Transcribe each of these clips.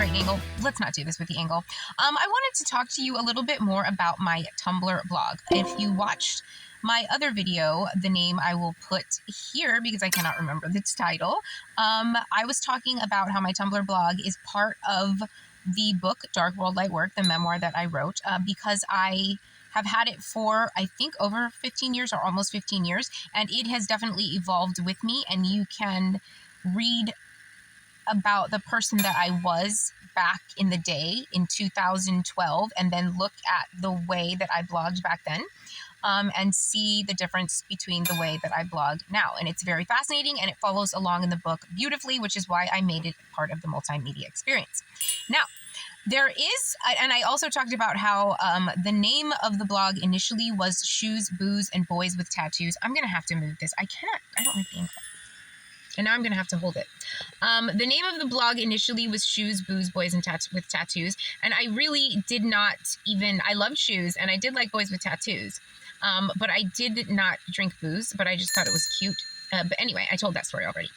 great angle. Let's not do this with the angle. I wanted to talk to you a little bit more about my Tumblr blog. If you watched my other video, the name I will put here because I cannot remember its title, I was talking about how my Tumblr blog is part of the book Dark World Light Work, the memoir that I wrote, because I have had it for, I think, over 15 years or almost 15 years, and it has definitely evolved with me, and you can read about the person that I was back in the day in 2012 and then look at the way that I blogged back then and see the difference between the way that I blog now. And it's very fascinating and it follows along in the book beautifully, which is why I made it part of the multimedia experience. Now, there is, and I also talked about how the name of the blog initially was Shoes, Booze, and Boys with Tattoos. I'm going to have to move this. I don't like the angle. And now I'm going to have to hold it. The name of the blog initially was Shoes, Booze, Boys, and with Tattoos. And I really did not even, I loved shoes and I did like boys with tattoos. But I did not drink booze, but I just thought it was cute. But anyway, I told that story already.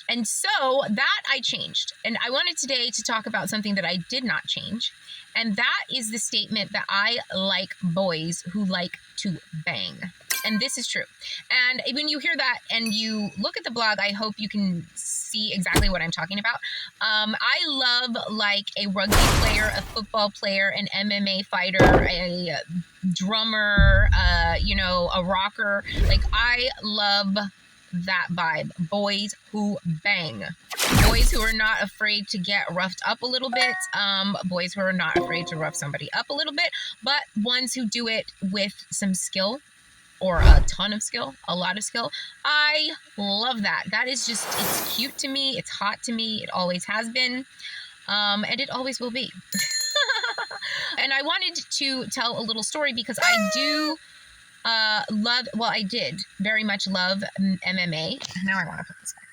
And so that I changed. And I wanted today to talk about something that I did not change. And that is the statement that I like boys who like to bang. And this is true. And when you hear that and you look at the blog, I hope you can see exactly what I'm talking about. I love like a rugby player, a football player, an MMA fighter, a drummer, a rocker. Like I love that vibe. Boys who bang. Boys who are not afraid to get roughed up a little bit. Boys who are not afraid to rough somebody up a little bit, but ones who do it with some skill. Or a ton of skill, a lot of skill. I love that. That is just, it's cute to me. It's hot to me. It always has been. And it always will be. And I wanted to tell a little story because I do I did very much love MMA. Now I want to put this back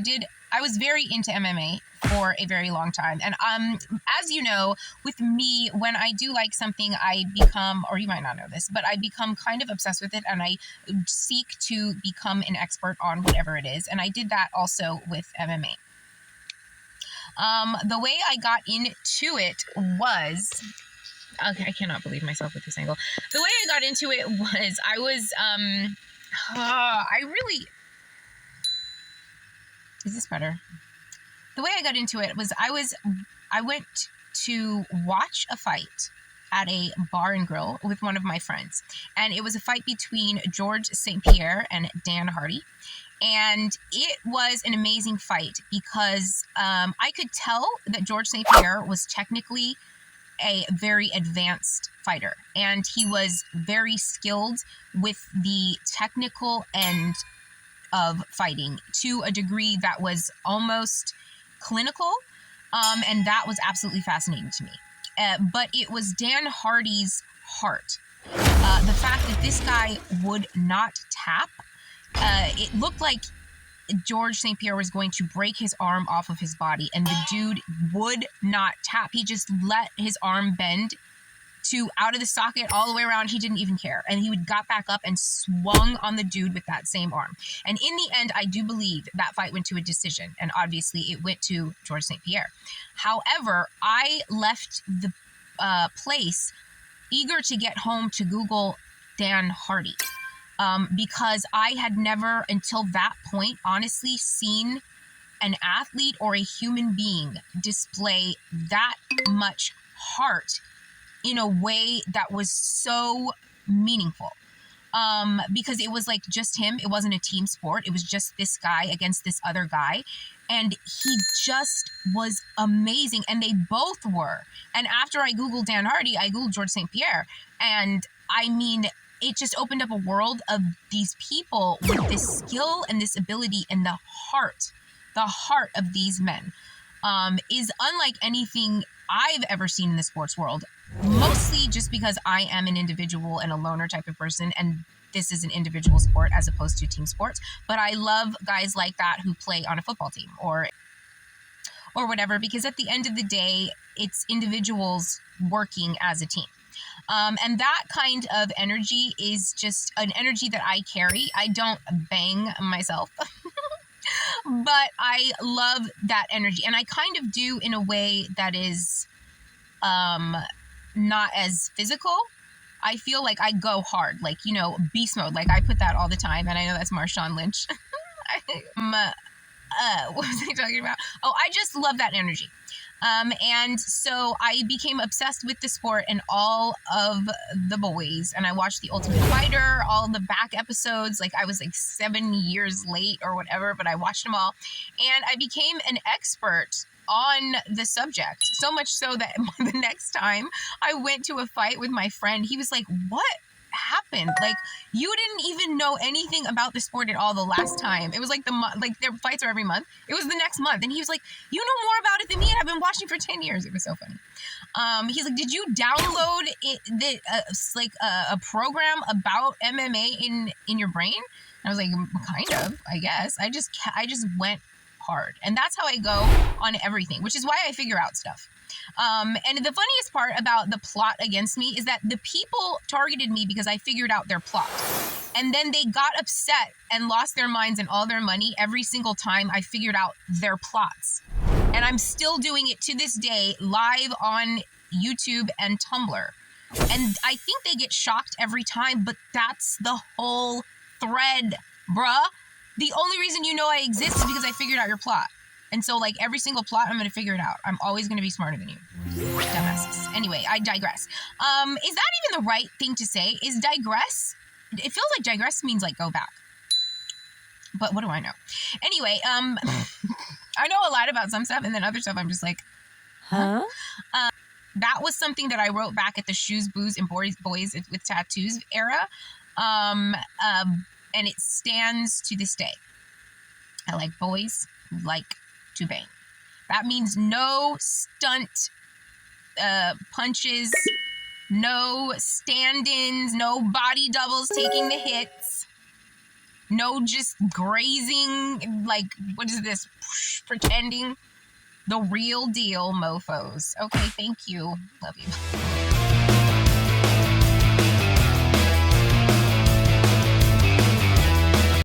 down. I was very into MMA for a very long time. And as you know, with me, when I do like something, I become, or you might not know this, but I become kind of obsessed with it and I seek to become an expert on whatever it is. And I did that also with MMA. The way I got into it was, okay, I cannot believe myself with this angle. The way I got into it was is this better? The way I got into it was I went to watch a fight at a bar and grill with one of my friends. And it was a fight between George St. Pierre and Dan Hardy. And it was an amazing fight because I could tell that George St. Pierre was technically a very advanced fighter. And he was very skilled with the technical end of fighting to a degree that was almost clinical, and that was absolutely fascinating to me. But it was Dan Hardy's heart. The fact that this guy would not tap, it looked like George St. Pierre was going to break his arm off of his body, and the dude would not tap. He just let his arm bend to out of the socket all the way around. He didn't even care. And he got back up and swung on the dude with that same arm. And in the end, I do believe that fight went to a decision. And obviously it went to George St. Pierre. However, I left the place eager to get home to Google Dan Hardy. Because I had never until that point, honestly, seen an athlete or a human being display that much heart in a way that was so meaningful. Because it was like just him. It wasn't a team sport. It was just this guy against this other guy. And he just was amazing. And they both were. And after I Googled Dan Hardy, I Googled George St. Pierre. And I mean, it just opened up a world of these people with this skill and this ability, and the heart of these men is unlike anything I've ever seen in the sports world. Mostly just because I am an individual and a loner type of person, and this is an individual sport as opposed to team sports. But I love guys like that who play on a football team or whatever, because at the end of the day, it's individuals working as a team. And that kind of energy is just an energy that I carry. I don't bang myself. But I love that energy. And I kind of do in a way that is not as physical. I feel like I go hard, like, beast mode. Like I put that all the time. And I know that's Marshawn Lynch. What was I talking about? Oh, I just love that energy. And so I became obsessed with the sport and all of the boys. And I watched The Ultimate Fighter, all the back episodes. Like I was like 7 years late or whatever, but I watched them all. And I became an expert on the subject. So much so that the next time I went to a fight with my friend, he was like, "What happened? Like you didn't even know anything about the sport at all the last time." It was like their fights are every month. It was the next month, and he was like, "You know more about it than me, and I've been watching for 10 years." It was so funny. He's like, "Did you download a program about MMA in your brain?" And I was like, "Kind of, I guess." I just went hard, and that's how I go on everything, which is why I figure out stuff. And the funniest part about the plot against me is that the people targeted me because I figured out their plot. And then they got upset and lost their minds and all their money every single time I figured out their plots. And I'm still doing it to this day, live on YouTube and Tumblr. And I think they get shocked every time, but that's the whole thread, bruh. The only reason you know I exist is because I figured out your plot. And so, like, every single plot, I'm going to figure it out. I'm always going to be smarter than you. Dumbasses. Anyway, I digress. Is that even the right thing to say? Is digress? It feels like digress means, like, go back. But what do I know? Anyway, I know a lot about some stuff, and then other stuff I'm just like, huh? That was something that I wrote back at the Shoes, Booze, and Boys with Tattoos era. And it stands to this day. I like boys who like to bang. That means no stunt punches, no stand-ins, no body doubles taking the hits, no just grazing, like, what is this, pretending. The real deal mofos. Okay, thank you. Love you.